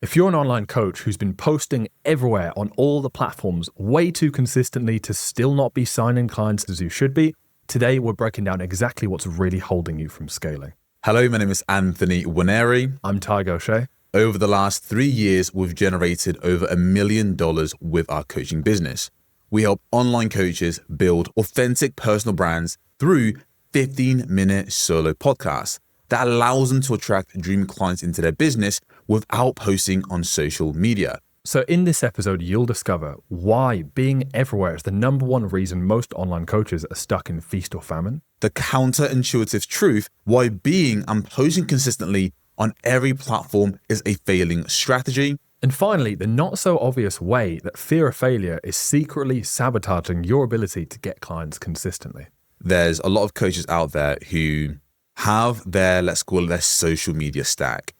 If you're an online coach who's been posting everywhere on all the platforms way too consistently to still not be signing clients as you should be, today we're breaking down exactly what's really holding you from scaling. Hello, my name is Anthony Waneri. I'm Tygo O'Shea. Over the last 3 years, we've generated over $1 million with our coaching business. We help online coaches build authentic personal brands through 15-minute solo podcasts that allows them to attract dream clients into their business without posting on social media. So in this episode, you'll discover why being everywhere is the number one reason most online coaches are stuck in feast or famine. The counterintuitive truth why being and posting consistently on every platform is a failing strategy. And finally, the not so obvious way that fear of failure is secretly sabotaging your ability to get clients consistently. There's a lot of coaches out there who have their, let's call it their social media stack.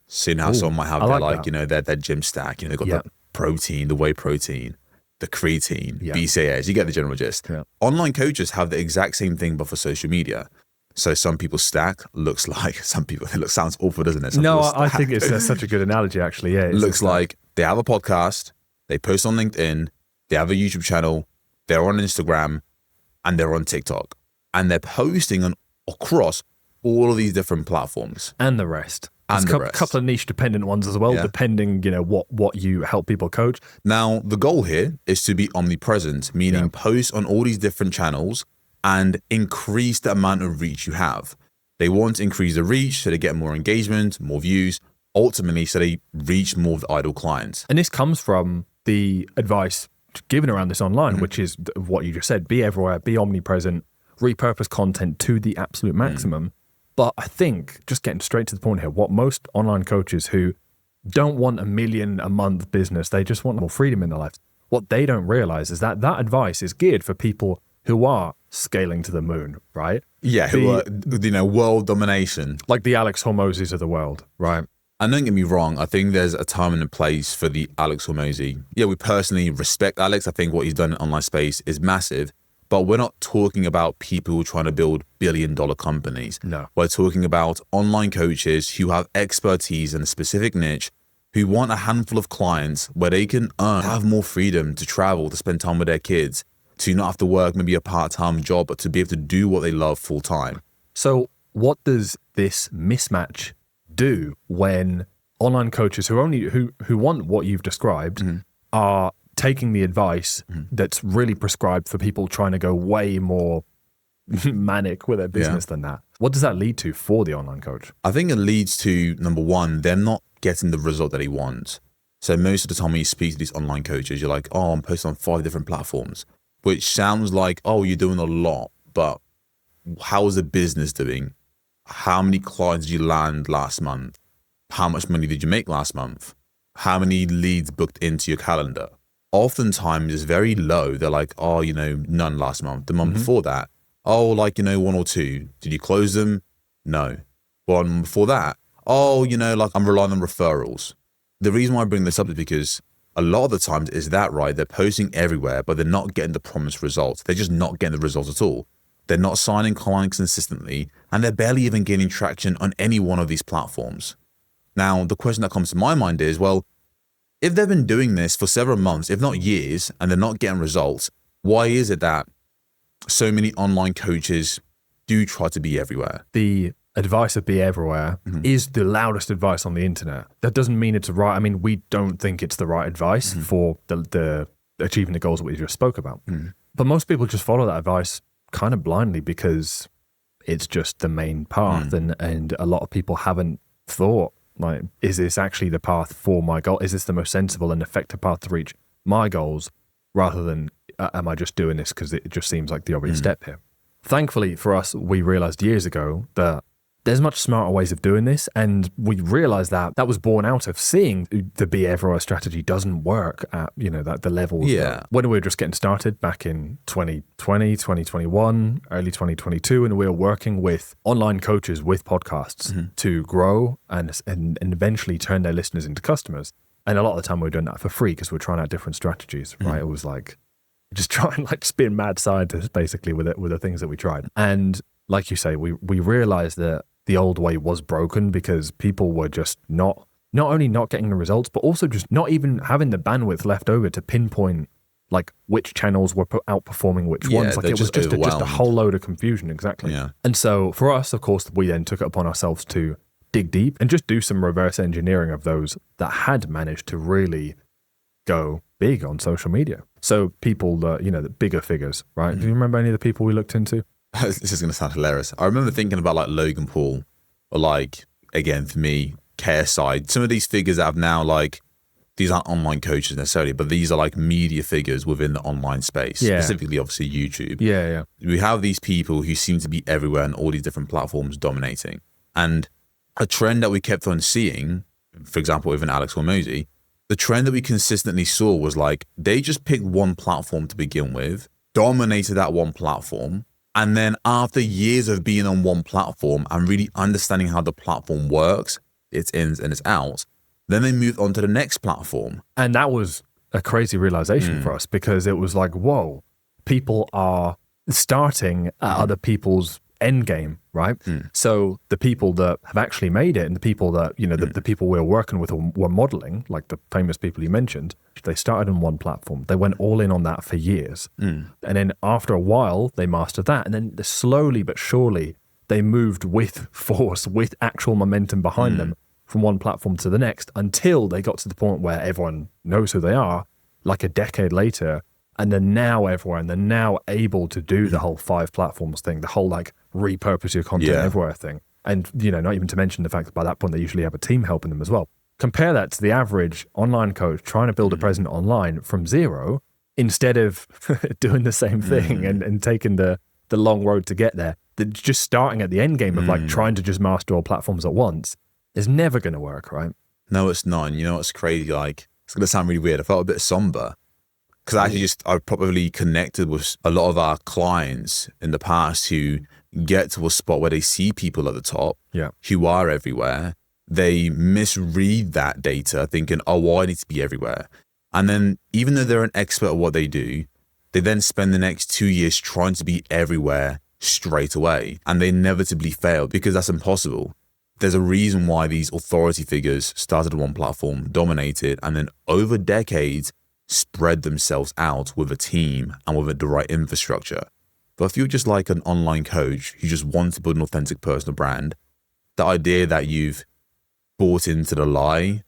So you know how someone might have their gym stack, they've got the protein, the whey protein, the creatine, BCAAs, you get the general gist. Yeah. Online coaches have the exact same thing, but for social media. So some people's stack looks like sounds awful, doesn't it? I think it's such a good analogy, actually. Yeah, it looks like they have a podcast, they post on LinkedIn, they have a YouTube channel, they're on Instagram, and they're on TikTok. And they're posting across all of these different platforms. And the rest. There's a couple of niche dependent ones as well, depending, what you help people coach. Now, the goal here is to be omnipresent, meaning post on all these different channels and increase the amount of reach you have. They want to increase the reach so they get more engagement, more views, ultimately so they reach more of the ideal clients. And this comes from the advice given around this online, which is what you just said: be everywhere, be omnipresent, repurpose content to the absolute maximum. But I think, just getting straight to the point here, what most online coaches who don't want $1 million a month business, they just want more freedom in their life. What they don't realize is that advice is geared for people who are scaling to the moon, right? Yeah, who are, world domination. Like the Alex Hormozis of the world, right? And don't get me wrong, I think there's a time and a place for the Alex Hormozi. Yeah, we personally respect Alex. I think what he's done in online space is massive. But we're not talking about people who are trying to build billion-dollar companies. No. We're talking about online coaches who have expertise in a specific niche, who want a handful of clients where they can have more freedom to travel, to spend time with their kids, to not have to work maybe a part-time job, but to be able to do what they love full-time. So what does this mismatch do when online coaches who want what you've described are taking the advice that's really prescribed for people trying to go way more manic with their business than that? What does that lead to for the online coach? I think it leads to, number one, they're not getting the result that they want. So most of the time when you speak to these online coaches, you're like, I'm posting on 5 different platforms, which sounds like, you're doing a lot, but how is the business doing? How many clients did you land last month? How much money did you make last month? How many leads booked into your calendar? Oftentimes it's very low. They're like, none last month. The month before that, 1 or 2. Did you close them? No. One before that, I'm relying on referrals. The reason why I bring this up is because a lot of the times is that, right? They're posting everywhere, but they're not getting the promised results. They're just not getting the results at all. They're not signing clients consistently, and they're barely even gaining traction on any one of these platforms. Now, the question that comes to my mind is, if they've been doing this for several months, if not years, and they're not getting results, why is it that so many online coaches do try to be everywhere? The advice of be everywhere is the loudest advice on the internet. That doesn't mean it's right. I mean, we don't think it's the right advice for the achieving the goals that we just spoke about. But most people just follow that advice kind of blindly because it's just the main path. And a lot of people haven't thought, like, is this actually the path for my goal? Is this the most sensible and effective path to reach my goals, rather than am I just doing this because it just seems like the obvious step here? Thankfully for us, we realized years ago that there's much smarter ways of doing this, and we realized that was born out of seeing the be everywhere strategy doesn't work at the levels. When we were just getting started back in 2020, 2021, early 2022, and we were working with online coaches with podcasts to grow and eventually turn their listeners into customers. And a lot of the time we were doing that for free because we're trying out different strategies, right? It was like just trying spin mad scientists basically with the things that we tried. And like you say, we realized that the old way was broken because people were just not not only not getting the results, but also just not even having the bandwidth left over to pinpoint like which channels were outperforming which ones. Like it was just a whole load of confusion. Exactly. Yeah. And so for us, of course, we then took it upon ourselves to dig deep and just do some reverse engineering of those that had managed to really go big on social media. So people that, the bigger figures, right? Do you remember any of the people we looked into? This is going to sound hilarious. I remember thinking about like Logan Paul or like, again, for me, KSI, some of these figures that have now like, these aren't online coaches necessarily, but these are like media figures within the online space, specifically obviously YouTube. Yeah. We have these people who seem to be everywhere on all these different platforms dominating. And a trend that we kept on seeing, for example, even Alex Hormozi, the trend that we consistently saw was like, they just picked one platform to begin with, dominated that one platform. And then after years of being on one platform and really understanding how the platform works, its ins and its outs, then they moved on to the next platform. And that was a crazy realization for us, because it was like, whoa, people are starting at other people's end game, right? So the people that have actually made it and the people that, the people we're working with or were modeling, like the famous people you mentioned, they started on one platform. They went all in on that for years. And then after a while, they mastered that. And then slowly but surely, they moved with force, with actual momentum behind them from one platform to the next, until they got to the point where everyone knows who they are, like a decade later. And they're now everywhere, and they're now able to do the whole 5 platforms thing, the whole like repurpose your content everywhere thing. And, not even to mention the fact that by that point, they usually have a team helping them as well. Compare that to the average online coach trying to build a presence online from zero, instead of doing the same thing and taking the long road to get there. They're just starting at the end game of like trying to just master all platforms at once is never going to work, right? No, it's not. And you know what's crazy? Like, it's going to sound really weird. I felt a bit somber. Because I've probably connected with a lot of our clients in the past who get to a spot where they see people at the top who are everywhere. They misread that data thinking, oh, well, I need to be everywhere. And then even though they're an expert at what they do, they then spend the next 2 years trying to be everywhere straight away. And they inevitably fail, because that's impossible. There's a reason why these authority figures started on one platform, dominated, and then over decades, spread themselves out with a team and with the right infrastructure. But if you're just like an online coach who just wants to build an authentic personal brand, the idea that you've bought into the lie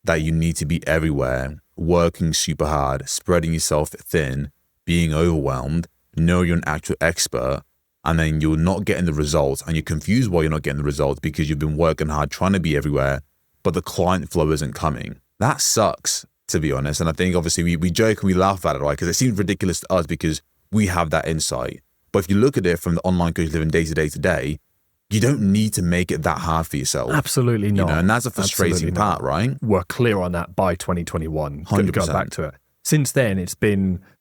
that you need to be everywhere, working super hard, spreading yourself thin, being overwhelmed, know you're an actual expert, and then you're not getting the results, and you're confused why you're not getting the results because you've been working hard trying to be everywhere, but the client flow isn't coming. That sucks, to be honest. And I think obviously we joke and we laugh at it, right? Because it seems ridiculous to us because we have that insight. But if you look at it from the online coach living day to day to day, you don't need to make it that hard for yourself. Absolutely not. And that's a frustrating part, right? We're clear on that by 2021. 100%. Go back to it. Since then,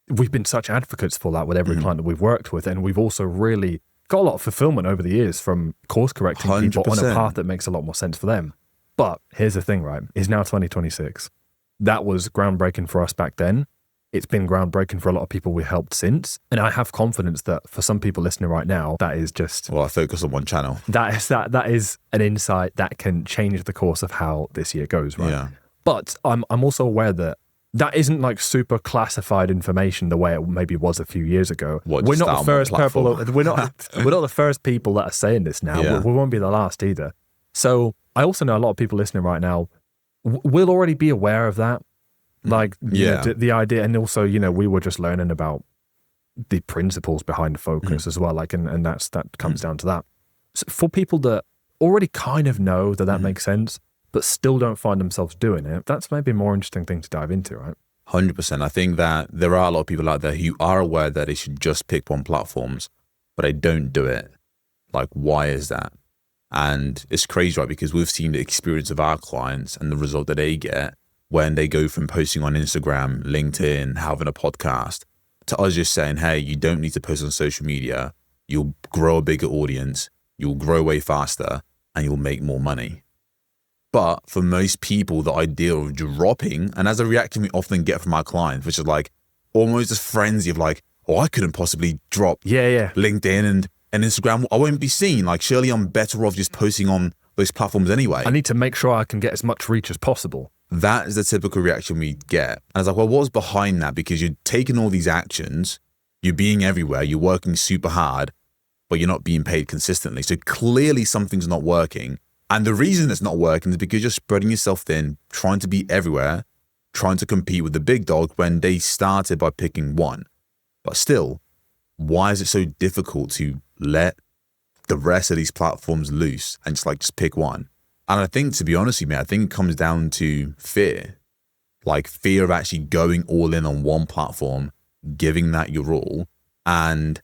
we've been such advocates for that with every client that we've worked with. And we've also really got a lot of fulfillment over the years from course correcting 100%. people on a path that makes a lot more sense for them. But here's the thing, right? It's now 2026. That was groundbreaking for us back then. It's been groundbreaking for a lot of people we helped since. And I have confidence that for some people listening right now, that is just... Well, I focus on one channel. That is an insight that can change the course of how this year goes, right? Yeah. But I'm also aware that isn't like super classified information the way it maybe was a few years ago. What, we're not the first people. We're not the first people that are saying this now. Yeah. We won't be the last either. So I also know a lot of people listening right now will already be aware of that. Like the idea, and also, we were just learning about the principles behind focus as well. Like, and that comes down to that. So for people that already kind of know that makes sense, but still don't find themselves doing it, that's maybe a more interesting thing to dive into, right? 100%. I think that there are a lot of people out there who are aware that they should just pick one platforms, but they don't do it. Like, why is that? And it's crazy, right? Because we've seen the experience of our clients and the result that they get when they go from posting on Instagram, LinkedIn, having a podcast, to us just saying, hey, you don't need to post on social media. You'll grow a bigger audience. You'll grow way faster and you'll make more money. But for most people, the idea of dropping, and as a reaction we often get from our clients, which is like almost this frenzy of like, oh, I couldn't possibly drop LinkedIn and Instagram. I won't be seen. Like, surely I'm better off just posting on those platforms anyway. I need to make sure I can get as much reach as possible. That is the typical reaction we get. And I was like, well, what's behind that? Because you're taking all these actions, you're being everywhere, you're working super hard, but you're not being paid consistently. So clearly something's not working. And the reason it's not working is because you're spreading yourself thin, trying to be everywhere, trying to compete with the big dog when they started by picking one. But still, why is it so difficult to let the rest of these platforms loose and just pick one? And I think, to be honest with you, I think it comes down to fear. Like fear of actually going all in on one platform, giving that your all, and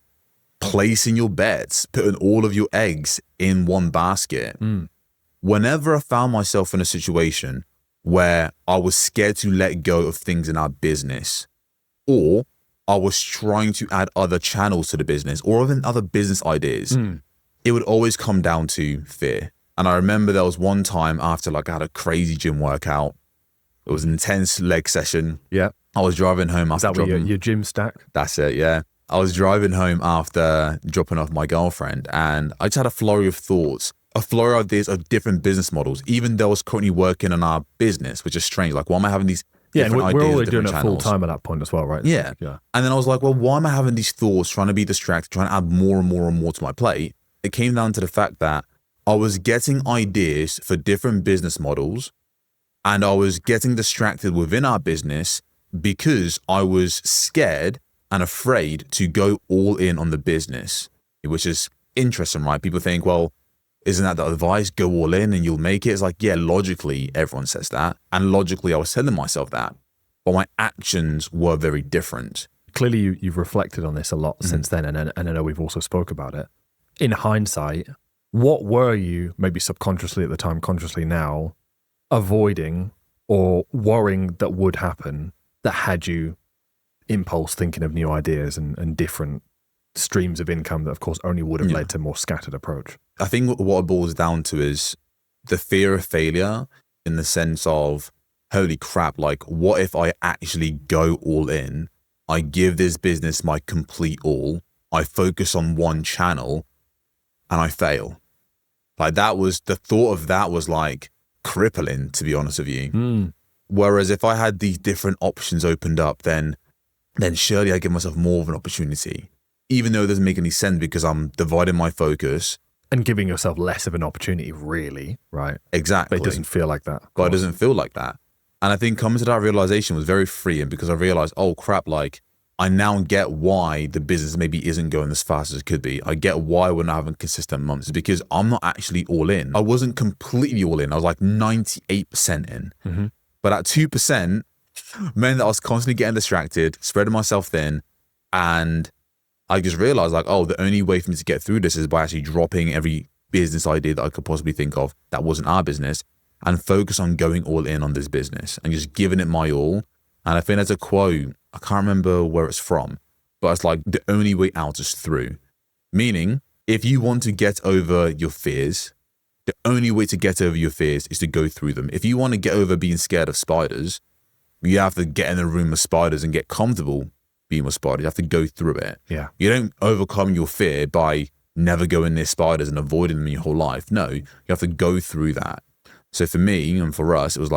placing your bets, putting all of your eggs in one basket. Whenever I found myself in a situation where I was scared to let go of things in our business, or I was trying to add other channels to the business or even other business ideas, it would always come down to fear. And I remember there was one time after I had a crazy gym workout. It was an intense leg session. Yeah. I was driving home after Is that where your gym stack? That's it, yeah. I was driving home after dropping off my girlfriend, and I just had a flurry of thoughts, a flurry of ideas of different business models, even though I was currently working on our business, which is strange. Like, why am I having these different ideas? We're already doing it channels? full time at that point as well, right? Yeah. Yeah. And then I was like, well, why am I having these thoughts, trying to be distracted, trying to add more and more and more to my plate? It came down to the fact that I was getting ideas for different business models, and I was getting distracted within our business because I was scared and afraid to go all in on the business, which is interesting, right? People think, well, isn't that the advice? Go all in and you'll make it. It's like, yeah, logically, everyone says that. And logically, I was telling myself that. But my actions were very different. Clearly, you've reflected on this a lot since then, and I know we've also spoke about it. In hindsight, what were you, maybe subconsciously at the time, consciously now, avoiding or worrying that would happen that had you impulse thinking of new ideas and different streams of income that, of course, only would have led to a more scattered approach? I think what it boils down to is the fear of failure, in the sense of, holy crap, what if I actually go all in? I give this business my complete all. I focus on one channel and I fail. That was, the thought of that was crippling, to be honest with you. Whereas if I had these different options opened up, then surely I give myself more of an opportunity, even though it doesn't make any sense because I'm dividing my focus. And giving yourself less of an opportunity, really, right? Exactly. But it doesn't feel like that. But it doesn't feel like that. And I think coming to that realization was very freeing, because I realized, oh crap, I now get why the business maybe isn't going as fast as it could be. I get why we're not having consistent months, because I'm not actually all in. I wasn't completely all in. I was 98% in. But at 2% meant that I was constantly getting distracted, spreading myself thin. And I just realized the only way for me to get through this is by actually dropping every business idea that I could possibly think of that wasn't our business and focus on going all in on this business and just giving it my all. And I think there's a quote, I can't remember where it's from, but it's the only way out is through. Meaning, if you want to get over your fears, the only way to get over your fears is to go through them. If you want to get over being scared of spiders, you have to get in a room with spiders and get comfortable being with spiders. You have to go through it. Yeah. You don't overcome your fear by never going near spiders and avoiding them your whole life. No, you have to go through that. So for me and for us, it was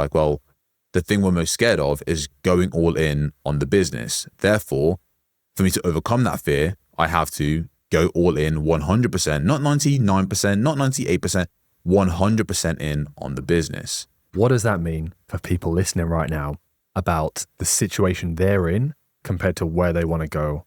the thing we're most scared of is going all in on the business. Therefore, for me to overcome that fear, I have to go all in 100%, not 99%, not 98%, 100% in on the business. What does that mean for people listening right now about the situation they're in compared to where they want to go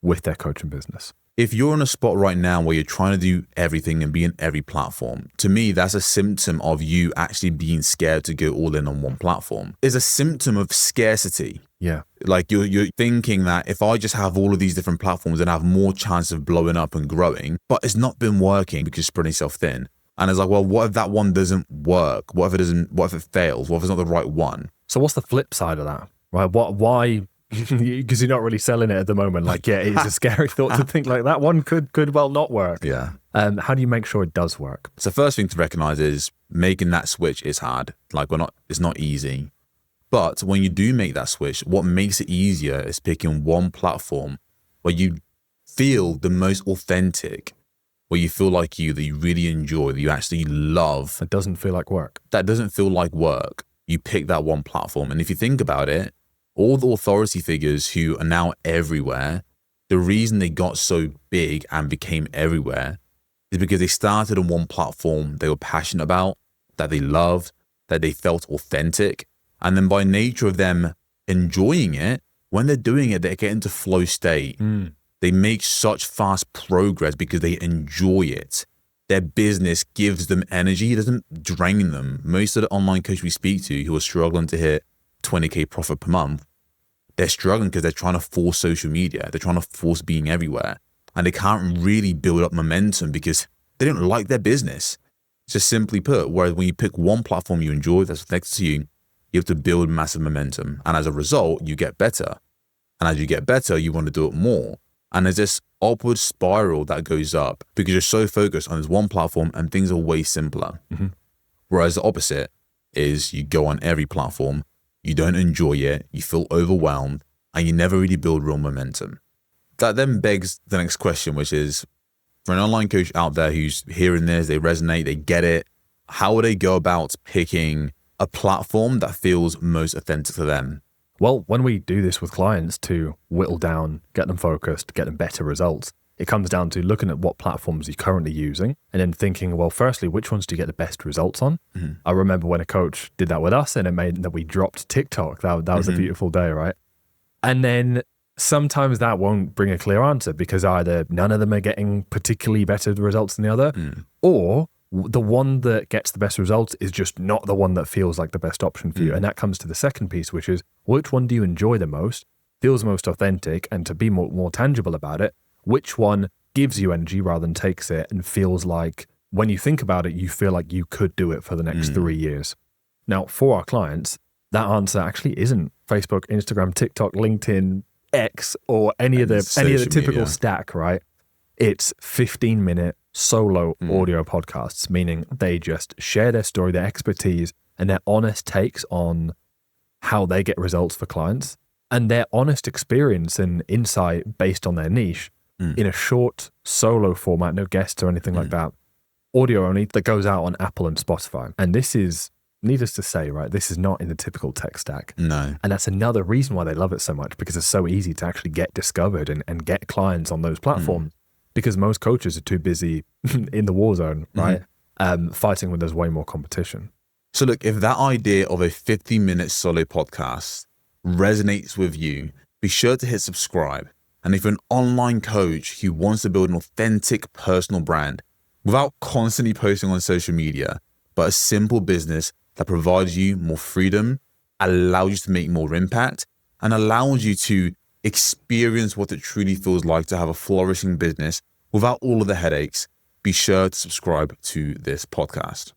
with their coaching business? If you're in a spot right now where you're trying to do everything and be in every platform, to me, that's a symptom of you actually being scared to go all in on one platform. It's a symptom of scarcity. Yeah. You're thinking that if I just have all of these different platforms, then I have more chance of blowing up and growing, but it's not been working because you're spreading yourself thin. And it's well, what if that one doesn't work? What if it fails? What if it's not the right one? So what's the flip side of that? Right? Why? Because you're not really selling it at the moment. It's a scary thought to think that one could well not work. Yeah. How do you make sure it does work? So first thing to recognize is making that switch is hard. It's not easy. But when you do make that switch, what makes it easier is picking one platform where you feel the most authentic, where you feel like that you really enjoy, that you actually love, It doesn't feel like work. that doesn't feel like work, you pick that one platform. And if you think about it, all the authority figures who are now everywhere, the reason they got so big and became everywhere is because they started on one platform they were passionate about, that they loved, that they felt authentic. And then by nature of them enjoying it, when they're doing it, they get into flow state. They make such fast progress because they enjoy it. Their business gives them energy. It doesn't drain them. Most of the online coaches we speak to who are struggling to hit 20K profit per month, they're struggling because they're trying to force social media. They're trying to force being everywhere. And they can't really build up momentum because they don't like their business. Just simply put, whereas when you pick one platform you enjoy that's next to you, you have to build massive momentum. And as a result, you get better. And as you get better, you want to do it more. And there's this upward spiral that goes up because you're so focused on this one platform and things are way simpler. Whereas the opposite is you go on every platform, you don't enjoy it, you feel overwhelmed, and you never really build real momentum. That then begs the next question, which is, for an online coach out there who's hearing this, they resonate, they get it, how would they go about picking a platform that feels most authentic to them? Well, when we do this with clients to whittle down, get them focused, get them better results, it comes down to looking at what platforms you're currently using and then thinking, well, firstly, which ones do you get the best results on? I remember when a coach did that with us and it made that we dropped TikTok. That was a beautiful day, right? And then sometimes that won't bring a clear answer because either none of them are getting particularly better results than the other, or the one that gets the best results is just not the one that feels like the best option for you. And that comes to the second piece, which is which one do you enjoy the most, feels most authentic, and to be more tangible about it, which one gives you energy rather than takes it and feels like when you think about it, you feel like you could do it for the next 3 years. Now, for our clients, that answer actually isn't Facebook, Instagram, TikTok, LinkedIn, X, or any of the typical stack, right? It's 15-minute solo audio podcasts, meaning they just share their story, their expertise, and their honest takes on how they get results for clients and their honest experience and insight based on their niche in a short solo format, no guests or anything like that, audio only, that goes out on Apple and Spotify. And this is, needless to say, right, this is not in the typical tech stack. No. And that's another reason why they love it so much, because it's so easy to actually get discovered and get clients on those platforms because most coaches are too busy in the war zone, right? Fighting when there's way more competition. So look, if that idea of a 50-minute solo podcast resonates with you, be sure to hit subscribe. And if you're an online coach who wants to build an authentic personal brand without constantly posting on social media, but a simple business that provides you more freedom, allows you to make more impact, and allows you to experience what it truly feels like to have a flourishing business without all of the headaches, be sure to subscribe to this podcast.